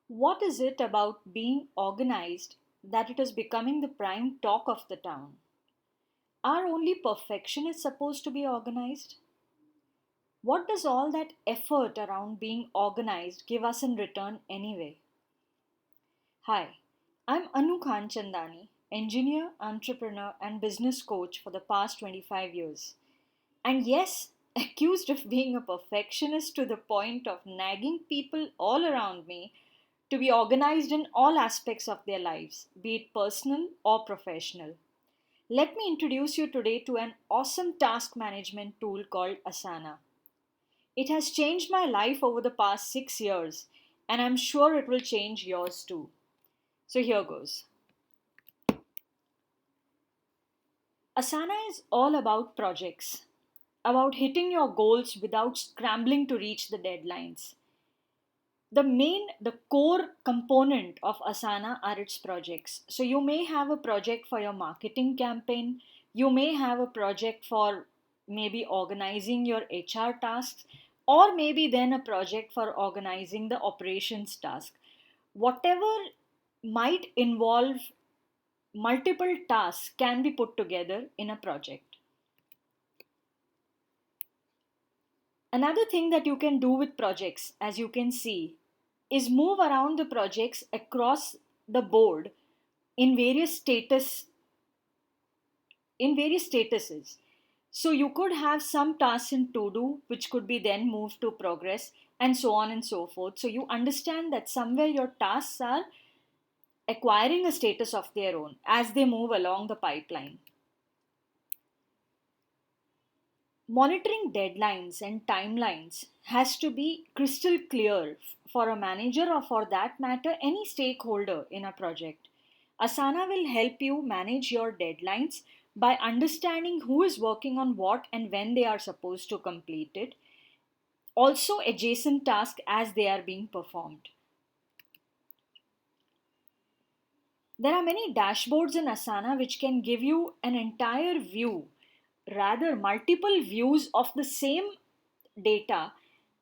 What is it about being organized that it is becoming the prime talk of the town? Are only perfectionists supposed to be organized? What does all that effort around being organized give us in return anyway? Hi, I'm Anu Khan Chandani, engineer, entrepreneur, and business coach for the past 25 years. And yes, accused of being a perfectionist to the point of nagging people all around me to be organized in all aspects of their lives, be it personal or professional. Let me introduce you today to an awesome task management tool called Asana. It has changed my life over the past 6 years, and I'm sure it will change yours too. So here goes. Asana is all about projects, about hitting your goals without scrambling to reach the deadlines. The core component of Asana are its projects. So you may have a project for your marketing campaign, you may have a project for maybe organizing your HR tasks, or maybe then a project for organizing the operations task. Whatever might involve multiple tasks can be put together in a project. Another thing that you can do with projects, as you can see, is move around the projects across the board in various statuses. So you could have some tasks in to do which could be then moved to progress, and so on and so forth. So you understand that somewhere your tasks are acquiring a status of their own as they move along the pipeline. Monitoring deadlines and timelines has to be crystal clear for a manager, or for that matter, any stakeholder in a project. Asana will help you manage your deadlines by understanding who is working on what and when they are supposed to complete it. Also, adjacent tasks as they are being performed. There are many dashboards in Asana which can give you an entire view, rather, multiple views of the same data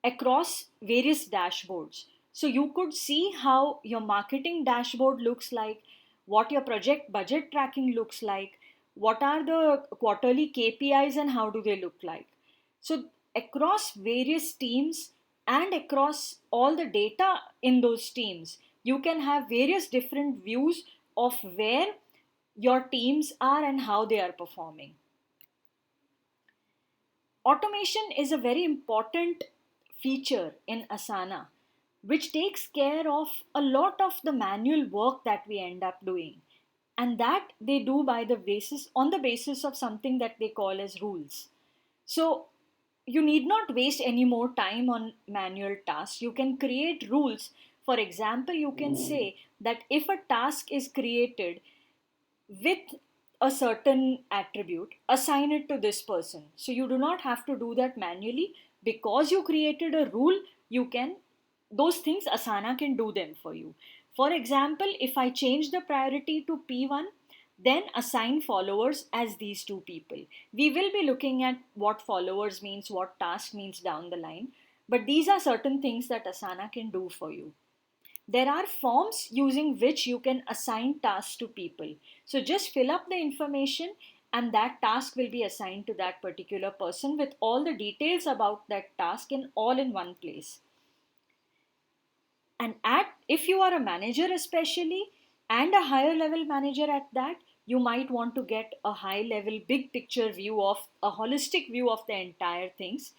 across various dashboards. So you could see how your marketing dashboard looks like, what your project budget tracking looks like, what are the quarterly KPIs and how do they look like. So across various teams and across all the data in those teams, you can have various different views of where your teams are and how they are performing. Automation is a very important feature in Asana, which takes care of a lot of the manual work that we end up doing. And that they do by the basis on the basis of something that they call as rules. So you need not waste any more time on manual tasks. You can create rules. For example, you can say that if a task is created with a certain attribute, assign it to this person. So you do not have to do that manually. Because you created a rule, you can, those things Asana can do them for you. For example, if I change the priority to P1, then assign followers as these two people. We will be looking at what followers means, what task means down the line, but these are certain things that Asana can do for you. There are forms using which you can assign tasks to people. So just fill up the information and that task will be assigned to that particular person with all the details about that task in all in one place. And at if you are a manager especially, and a higher level manager at that, you might want to get a high level big picture view of a holistic view of the entire things.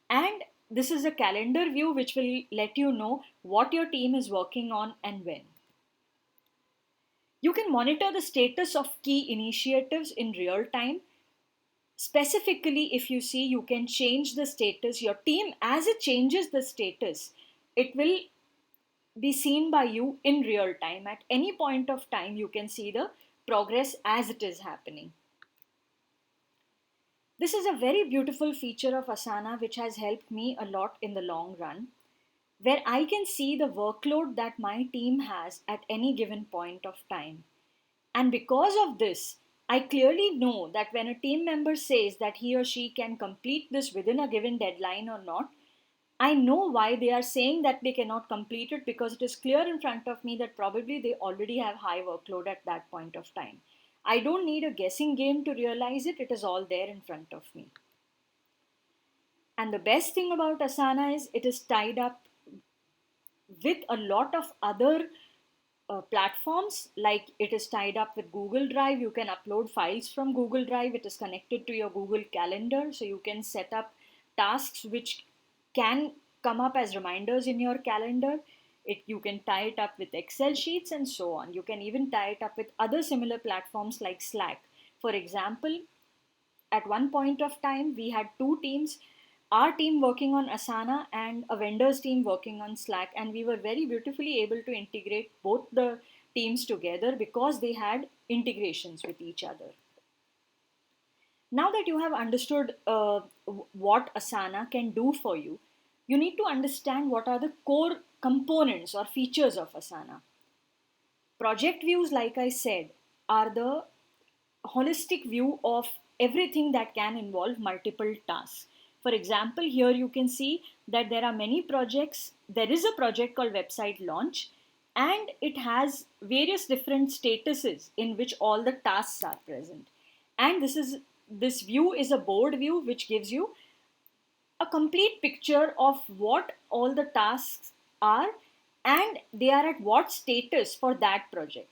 And this is a calendar view which will let you know what your team is working on and when. You can monitor the status of key initiatives in real time. Specifically, if you see, you can change the status. Your team, as it changes the status, it will be seen by you in real time. At any point of time, you can see the progress as it is happening. This is a very beautiful feature of Asana which has helped me a lot in the long run, where I can see the workload that my team has at any given point of time. And because of this, I clearly know that when a team member says that he or she can complete this within a given deadline or not, I know why they are saying that they cannot complete it, because it is clear in front of me that probably they already have high workload at that point of time. I don't need a guessing game to realize it, it is all there in front of me. And the best thing about Asana is it is tied up with a lot of other platforms. Like it is tied up with Google Drive. You can upload files from Google Drive. It is connected to your Google Calendar, so you can set up tasks which can come up as reminders in your calendar. You can tie it up with Excel sheets and so on. You can even tie it up with other similar platforms like Slack. For example, at one point of time we had two teams, our team working on Asana and a vendor's team working on Slack, and we were very beautifully able to integrate both the teams together because they had integrations with each other. Now that you have understood what Asana can do for you, you need to understand what are the core components or features of Asana. Project views, like I said, are the holistic view of everything that can involve multiple tasks. For example, here you can see that there are many projects. There is a project called Website Launch, and it has various different statuses in which all the tasks are present. And this view is a board view which gives you a complete picture of what all the tasks are and they are at what status for that project.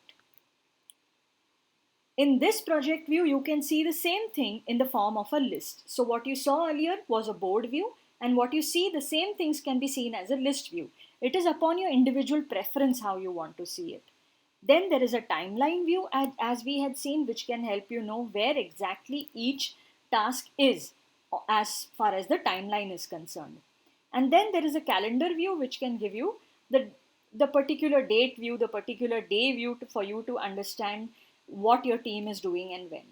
In this project view, you can see the same thing in the form of a list. So what you saw earlier was a board view, and what you see, the same things can be seen as a list view. It is upon your individual preference how you want to see it. Then there is a timeline view, as we had seen, which can help you know where exactly each task is as far as the timeline is concerned. And then there is a calendar view, which can give you the particular date view, the particular day view for you to understand what your team is doing and when.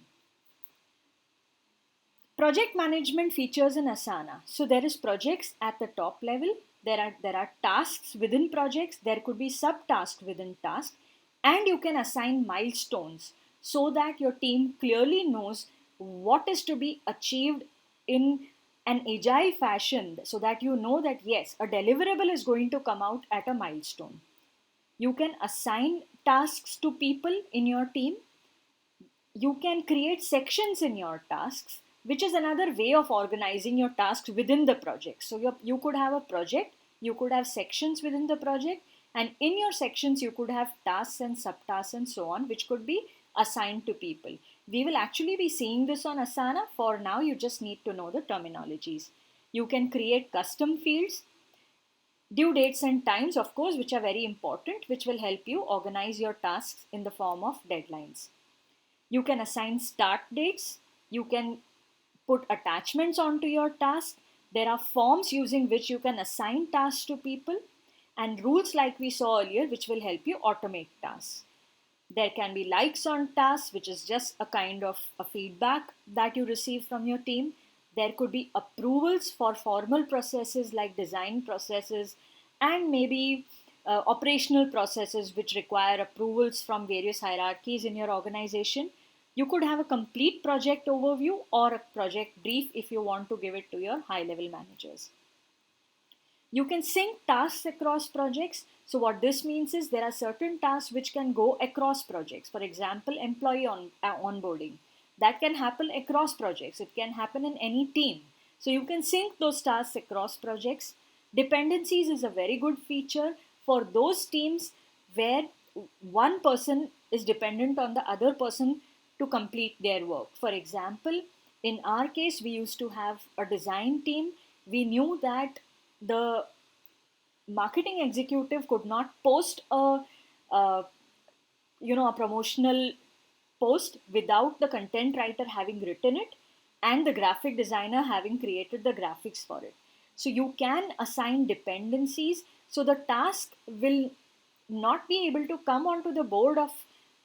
Project management features in Asana. So there is projects at the top level. There are tasks within projects. There could be subtasks within tasks, and you can assign milestones so that your team clearly knows what is to be achieved in an agile fashion, so that you know that yes, a deliverable is going to come out at a milestone. You can assign tasks to people in your team. You can create sections in your tasks, which is another way of organizing your tasks within the project. So you could have a project, you could have sections within the project, and in your sections you could have tasks and subtasks and so on, which could be assigned to people. We will actually be seeing this on Asana. For now, you just need to know the terminologies. You can create custom fields, due dates and times, of course, which are very important, which will help you organize your tasks in the form of deadlines. You can assign start dates. You can put attachments onto your task. There are forms using which you can assign tasks to people, and rules like we saw earlier, which will help you automate tasks. There can be likes on tasks, which is just a kind of a feedback that you receive from your team. There could be approvals for formal processes like design processes, and maybe operational processes which require approvals from various hierarchies in your organization. You could have a complete project overview or a project brief if you want to give it to your high level managers. You can sync tasks across projects. So what this means is there are certain tasks which can go across projects. For example, employee onboarding. That can happen across projects. It can happen in any team. So you can sync those tasks across projects. Dependencies is a very good feature for those teams where one person is dependent on the other person to complete their work. For example, in our case, we used to have a design team. We knew that the marketing executive could not post a a promotional post without the content writer having written it and the graphic designer having created the graphics for it. So you can assign dependencies, so the task will not be able to come onto the board of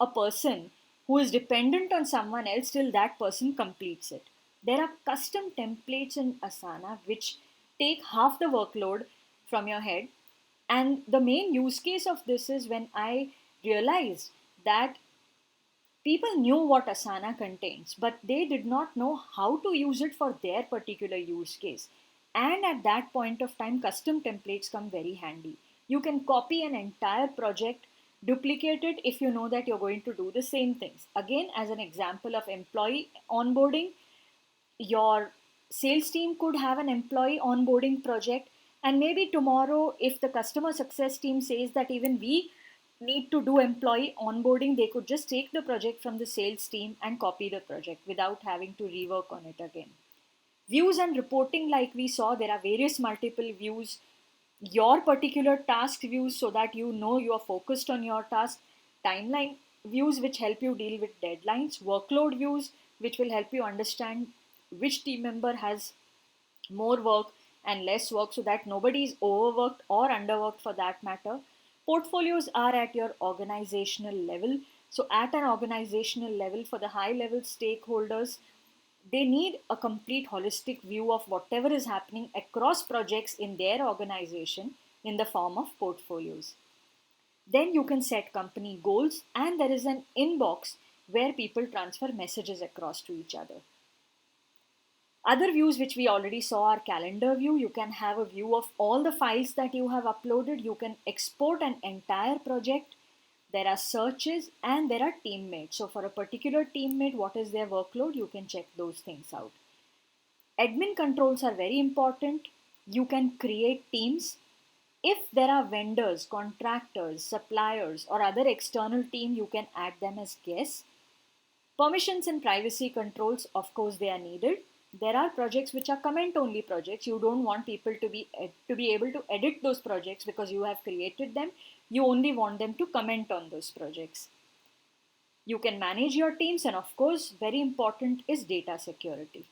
a person who is dependent on someone else till that person completes it. There are custom templates in Asana which take half the workload from your head. And the main use case of this is when I realized that people knew what Asana contains, but they did not know how to use it for their particular use case. And at that point of time, custom templates come very handy. You can copy an entire project, duplicate it if you know that you're going to do the same things. Again, as an example of employee onboarding, your sales team could have an employee onboarding project, and maybe tomorrow if the customer success team says that even we need to do employee onboarding, they could just take the project from the sales team and copy the project without having to rework on it again. Views and reporting, like we saw, there are various multiple views. Your particular task views, so that you know you are focused on your task. Timeline views, which help you deal with deadlines. Workload views, which will help you understand which team member has more work and less work, so that nobody is overworked or underworked for that matter. Portfolios are at your organizational level. So at an organizational level, for the high level stakeholders, they need a complete holistic view of whatever is happening across projects in their organization in the form of portfolios. Then you can set company goals, and there is an inbox where people transfer messages across to each other. Other views which we already saw are calendar view. You can have a view of all the files that you have uploaded. You can export an entire project. There are searches and there are teammates. So for a particular teammate, what is their workload? You can check those things out. Admin controls are very important. You can create teams. If there are vendors, contractors, suppliers, or other external team, you can add them as guests. Permissions and privacy controls, of course, they are needed. There are projects which are comment only projects. You don't want people to be able to edit those projects because you have created them. You only want them to comment on those projects. You can manage your teams, and of course, very important is data security.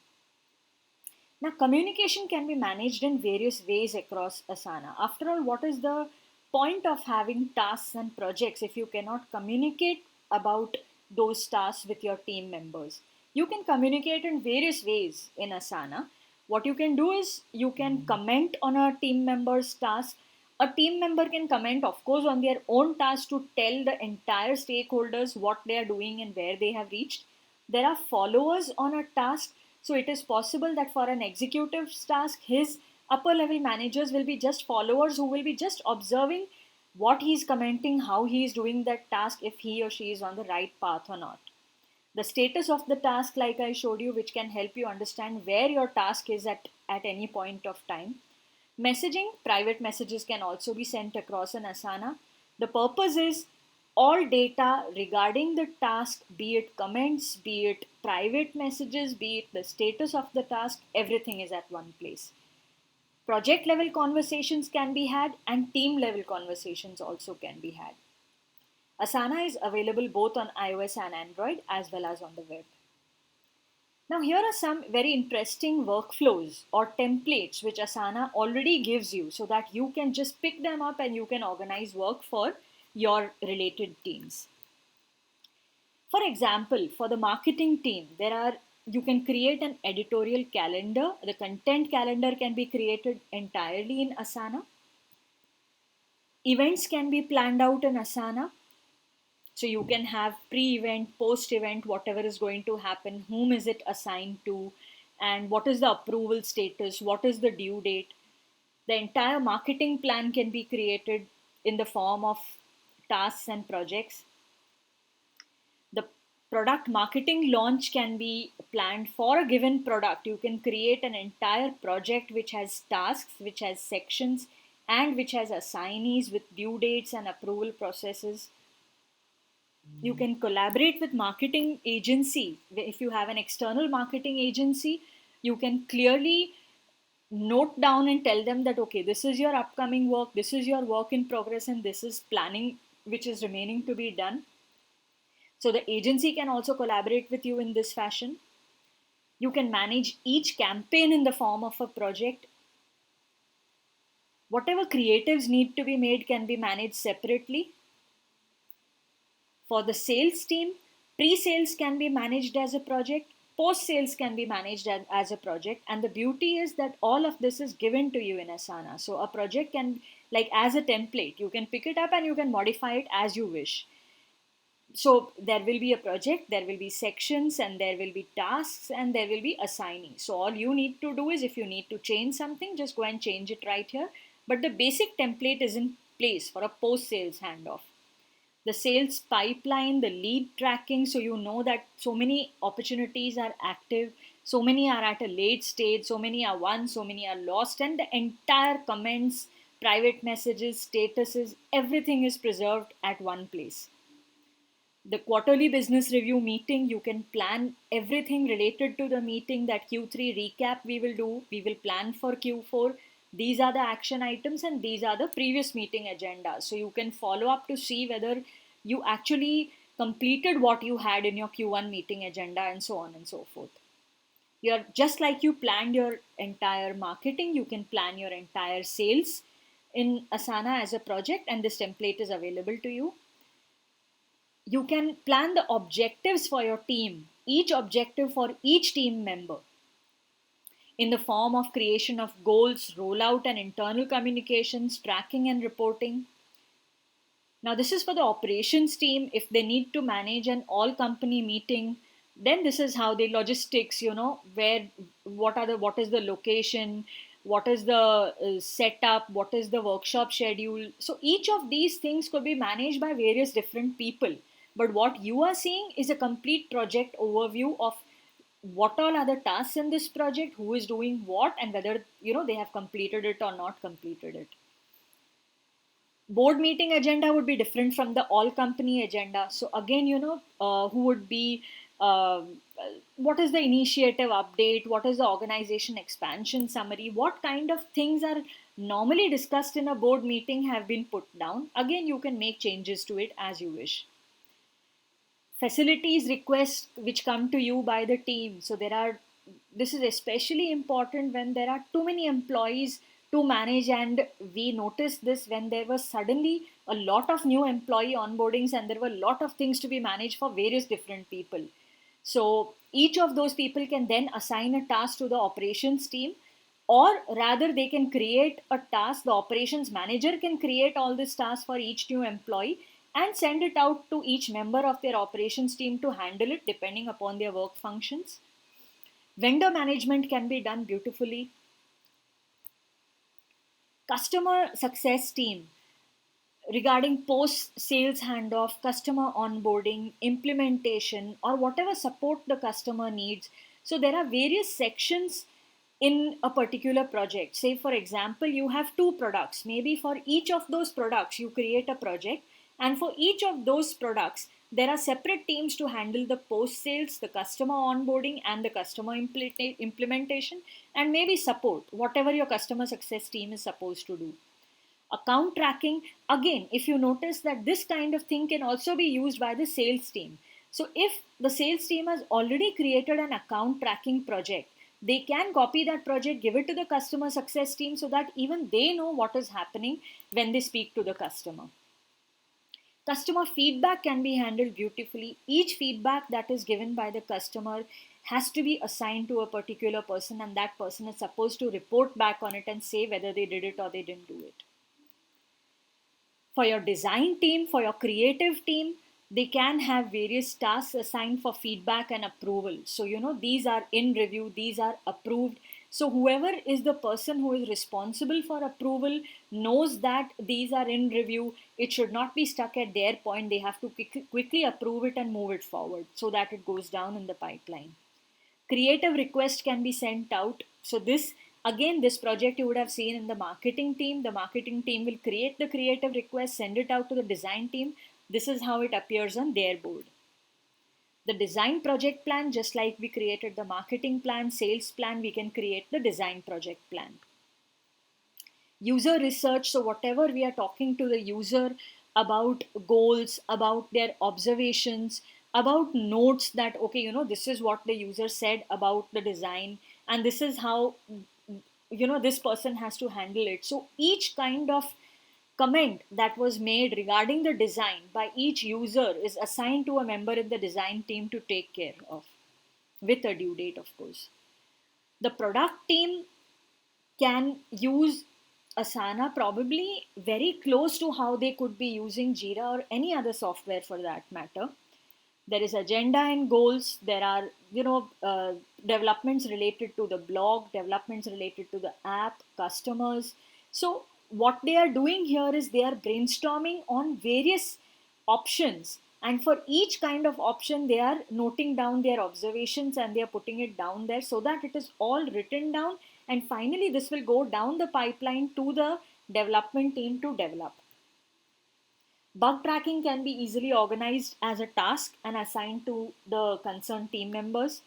Now, communication can be managed in various ways across Asana. After all, what is the point of having tasks and projects if you cannot communicate about those tasks with your team members? You can communicate in various ways in Asana. What you can do is you can comment on a team member's task. A team member can comment, of course, on their own task to tell the entire stakeholders what they are doing and where they have reached. There are followers on a task. So it is possible that for an executive's task, his upper level managers will be just followers who will be just observing what he's commenting, how he is doing that task, if he or she is on the right path or not. The status of the task, like I showed you, which can help you understand where your task is at any point of time. Messaging, private messages can also be sent across an Asana. The purpose is all data regarding the task, be it comments, be it private messages, be it the status of the task, everything is at one place. Project level conversations can be had, and team level conversations also can be had. Asana is available both on iOS and Android as well as on the web. Now, here are some very interesting workflows or templates which Asana already gives you, so that you can just pick them up and you can organize work for your related teams. For example, for the marketing team, you can create an editorial calendar. The content calendar can be created entirely in Asana. Events can be planned out in Asana. So you can have pre-event, post-event, whatever is going to happen, whom is it assigned to, and what is the approval status, what is the due date. The entire marketing plan can be created in the form of tasks and projects. The product marketing launch can be planned for a given product. You can create an entire project which has tasks, which has sections, and which has assignees with due dates and approval processes. You can collaborate with marketing agency. If you have an external marketing agency, you can clearly note down and tell them that, okay, this is your upcoming work, this is your work in progress, and this is planning which is remaining to be done. So the agency can also collaborate with you in this fashion. You can manage each campaign in the form of a project. Whatever creatives need to be made can be managed separately. For the sales team, pre-sales can be managed as a project, post-sales can be managed as a project, and the beauty is that all of this is given to you in Asana. So a project can, like as a template, you can pick it up and you can modify it as you wish. So there will be a project, there will be sections, and there will be tasks, and there will be assignees. So all you need to do is, if you need to change something, just go and change it right here. But the basic template is in place for a post sales handoff. The sales pipeline, the lead tracking, so you know that so many opportunities are active, so many are at a late stage, so many are won, so many are lost, and the entire comments, private messages, statuses, everything is preserved at one place. The quarterly business review meeting, you can plan everything related to the meeting. That Q3 recap we will do, we will plan for Q4. These are the action items and these are the previous meeting agendas. So you can follow up to see whether you actually completed what you had in your Q1 meeting agenda, and so on and so forth. You're just like you planned your entire marketing, you can plan your entire sales in Asana as a project, and this template is available to you. You can plan the objectives for your team, each objective for each team member, in the form of creation of goals, rollout and internal communications, tracking and reporting. Now, this is for the operations team. If they need to manage an all company meeting, then this is how the logistics, where, what is the location, what is the setup, what is the workshop schedule. So each of these things could be managed by various different people. But what you are seeing is a complete project overview of what all are the tasks in this project, who is doing what, and whether they have completed it or not completed it. Board meeting agenda would be different from the all company agenda. So again, who would be, uh, what is the initiative update, what is the organization expansion summary, what kind of things are normally discussed in a board meeting have been put down. Again, you can make changes to it as you wish. Facilities requests which come to you by the team. So this is especially important when there are too many employees to manage, and we noticed this when there was suddenly a lot of new employee onboardings and there were a lot of things to be managed for various different people. So each of those people can then assign a task to the operations team, or rather they can create a task. The operations manager can create all this tasks for each new employee and send it out to each member of their operations team to handle it depending upon their work functions. Vendor management can be done beautifully. Customer success team, regarding post sales handoff, customer onboarding, implementation, or whatever support the customer needs. So there are various sections in a particular project. Say, for example, you have two products. Maybe for each of those products, you create a project, and for each of those products, there are separate teams to handle the post sales, the customer onboarding, and the customer implementation, and maybe support, whatever your customer success team is supposed to do. Account tracking, again, if you notice that this kind of thing can also be used by the sales team. So if the sales team has already created an account tracking project, they can copy that project, give it to the customer success team, so that even they know what is happening when they speak to the customer. Customer feedback can be handled beautifully. Each feedback that is given by the customer has to be assigned to a particular person, and that person is supposed to report back on it and say whether they did it or they didn't do it. For your design team, for your creative team, they can have various tasks assigned for feedback and approval. So, these are in review, these are approved. So, whoever is the person who is responsible for approval knows that these are in review. It should not be stuck at their point. They have to quickly approve it and move it forward so that it goes down in the pipeline. Creative request can be sent out. So this project you would have seen in the marketing team. The marketing team will create the creative request, send it out to the design team. This is how it appears on their board. The design project plan, just like we created the marketing plan, sales plan, we can create the design project plan. User research, so whatever we are talking to the user about goals, about their observations, about notes, that okay, this is what the user said about the design, and this is how this person has to handle it. So each kind of comment that was made regarding the design by each user is assigned to a member in the design team to take care of, with a due date, of course. The product team can use Asana probably very close to how they could be using Jira or any other software for that matter. There is agenda and goals. There are, developments related to the blog, developments related to the app, customers. So what they are doing here is they are brainstorming on various options, and for each kind of option they are noting down their observations and they are putting it down there so that it is all written down, and finally this will go down the pipeline to the development team to develop. Bug tracking can be easily organized as a task and assigned to the concerned team members.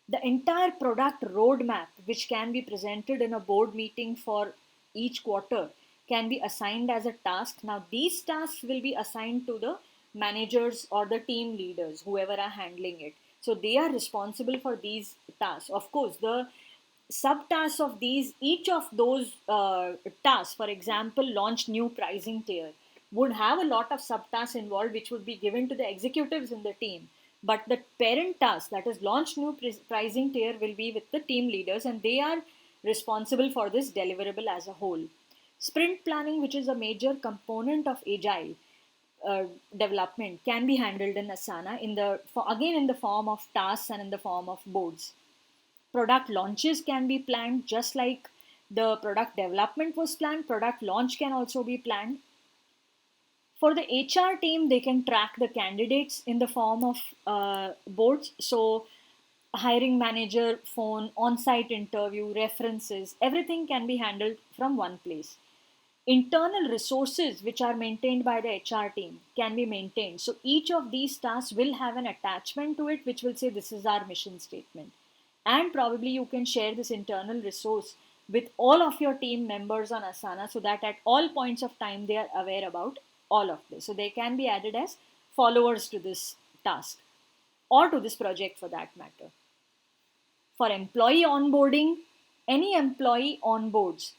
The entire product roadmap, which can be presented in a board meeting for each quarter, can be assigned as a task. Now, these tasks will be assigned to the managers or the team leaders, whoever are handling it. So, they are responsible for these tasks. Of course, the subtasks of these, each of those tasks, for example, launch new pricing tier, would have a lot of subtasks involved which would be given to the executives in the team. But the parent task, that is launch new pricing tier, will be with the team leaders, and they are responsible for this deliverable as a whole. Sprint planning, which is a major component of agile development, can be handled in Asana again in the form of tasks and in the form of boards. Product launches can be planned just like the product development was planned. Product launch can also be planned. For the HR team, they can track the candidates in the form of boards. So, hiring manager, phone, on site interview, references, everything can be handled from one place. Internal resources, which are maintained by the HR team, can be maintained. So, each of these tasks will have an attachment to it, which will say this is our mission statement. And probably you can share this internal resource with all of your team members on Asana so that at all points of time they are aware about all of this. So they can be added as followers to this task or to this project for that matter. For employee onboarding, any employee onboards,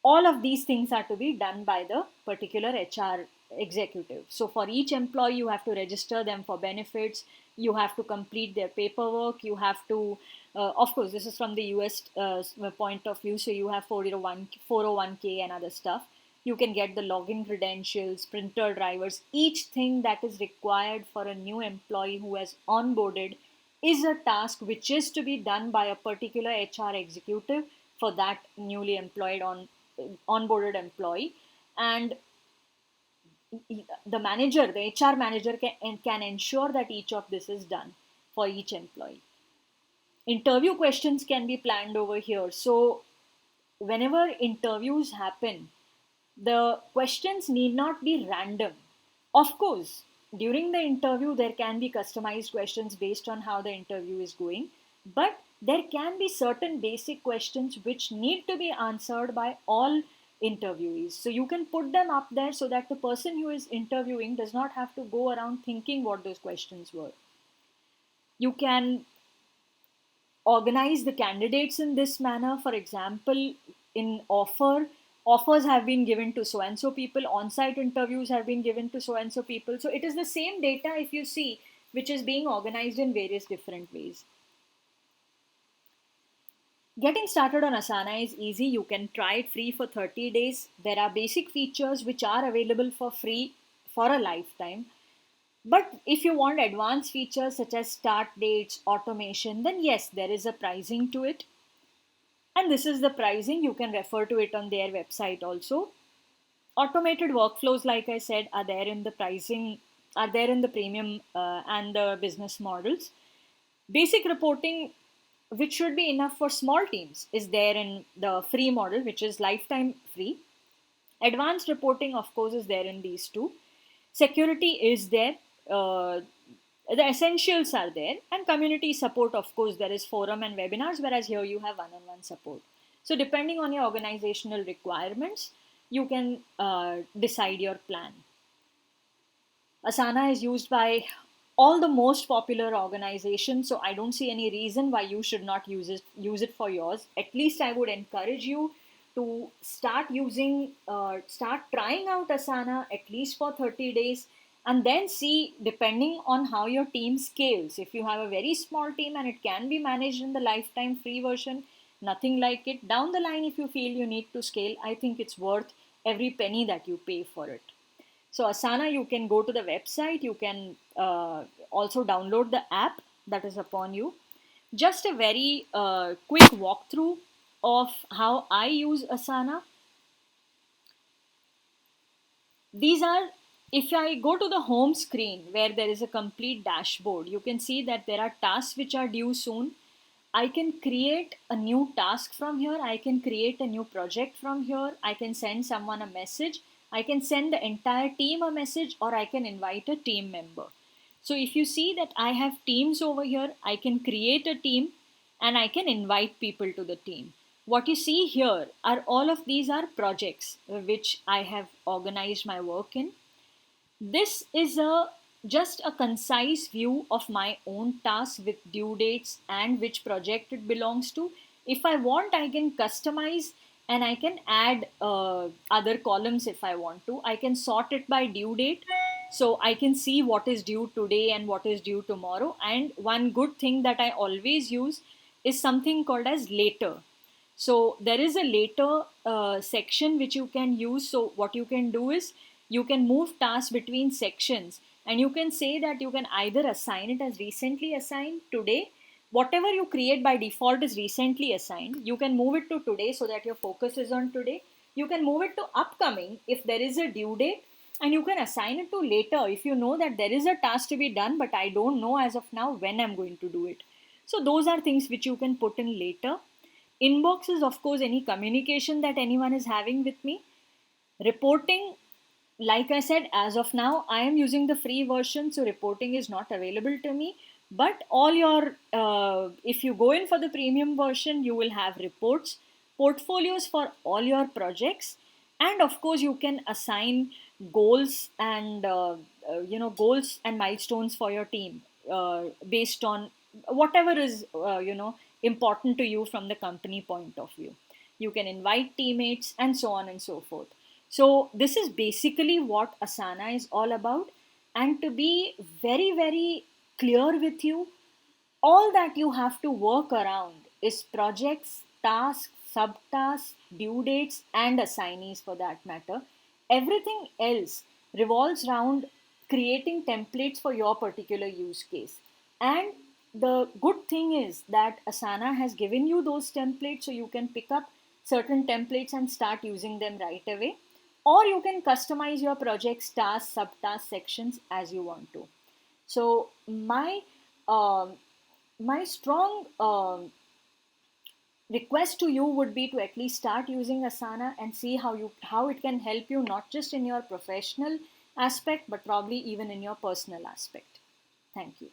all of these things are to be done by the particular HR executive. So for each employee, you have to register them for benefits, you have to complete their paperwork, you have to, of course, this is from the US point of view, so you have 401k and other stuff. You can get the login credentials, printer drivers, each thing that is required for a new employee who has onboarded is a task which is to be done by a particular HR executive for that newly onboarded employee. And the manager, the HR manager, can ensure that each of this is done for each employee. Interview questions can be planned over here. So whenever interviews happen, the questions need not be random. Of course, during the interview, there can be customized questions based on how the interview is going, but there can be certain basic questions which need to be answered by all interviewees. So you can put them up there so that the person who is interviewing does not have to go around thinking what those questions were. You can organize the candidates in this manner. For example, in offers have been given to so and so people, on-site interviews have been given to so and so people. So it is the same data, if you see, which is being organized in various different ways. Getting started on Asana is easy. You can try it free for 30 days. There are basic features which are available for free for a lifetime. But if you want advanced features such as start dates, automation, then yes, there is a pricing to it. And this is the pricing. You can refer to it on their website also. Automated workflows, like I said, are there in the pricing, are there in the premium and the business models. Basic reporting, which should be enough for small teams, is there in the free model, which is lifetime free. Advanced reporting, of course, is there in these two. Security is there. The essentials are there, and community support, of course, there is forum and webinars, whereas here you have one-on-one support. So depending on your organizational requirements, you can decide your plan. Asana is used by all the most popular organizations, so I don't see any reason why you should not use it for yours. At least I would encourage you to start trying out Asana at least for 30 days, and then see, depending on how your team scales. If you have a very small team and it can be managed in the lifetime free version, nothing like it. Down the line, if you feel you need to scale, I think it's worth every penny that you pay for it. So Asana, you can go to the website, you can also download the app, that is upon you. Just a very quick walkthrough of how I use Asana. These are, if I go to the home screen where there is a complete dashboard, you can see that there are tasks which are due soon. I can create a new task from here. I can create a new project from here. I can send someone a message. I can send the entire team a message, or I can invite a team member. So if you see that I have teams over here, I can create a team and I can invite people to the team. What you see here are all of these are projects which I have organized my work in. This is a just a concise view of my own task with due dates and which project it belongs to. If I want, I can customize and I can add other columns if I want to. I can sort it by due date, so I can see what is due today and what is due tomorrow. And one good thing that I always use is something called as later. So there is a later section which you can use. So what you can do is you can move tasks between sections, and you can say that you can either assign it as recently assigned today. Whatever you create by default is recently assigned. You can move it to today so that your focus is on today. You can move it to upcoming if there is a due date, and you can assign it to later if you know that there is a task to be done, but I don't know as of now when I'm going to do it. So those are things which you can put in later. Inbox is, of course, any communication that anyone is having with me. Reporting, like I said, as of now, I am using the free version, so reporting is not available to me. But all your, if you go in for the premium version, you will have reports, portfolios for all your projects, and of course, you can assign goals and goals and milestones for your team based on whatever is important to you from the company point of view. You can invite teammates and so on and so forth. So this is basically what Asana is all about. And to be very, very clear with you, all that you have to work around is projects, tasks, subtasks, due dates, and assignees for that matter. Everything else revolves around creating templates for your particular use case. And the good thing is that Asana has given you those templates, so you can pick up certain templates and start using them right away. Or you can customize your project's tasks, subtask sections as you want to. So um, my strong request to you would be to at least start using Asana and see how it can help you not just in your professional aspect but probably even in your personal aspect. Thank you.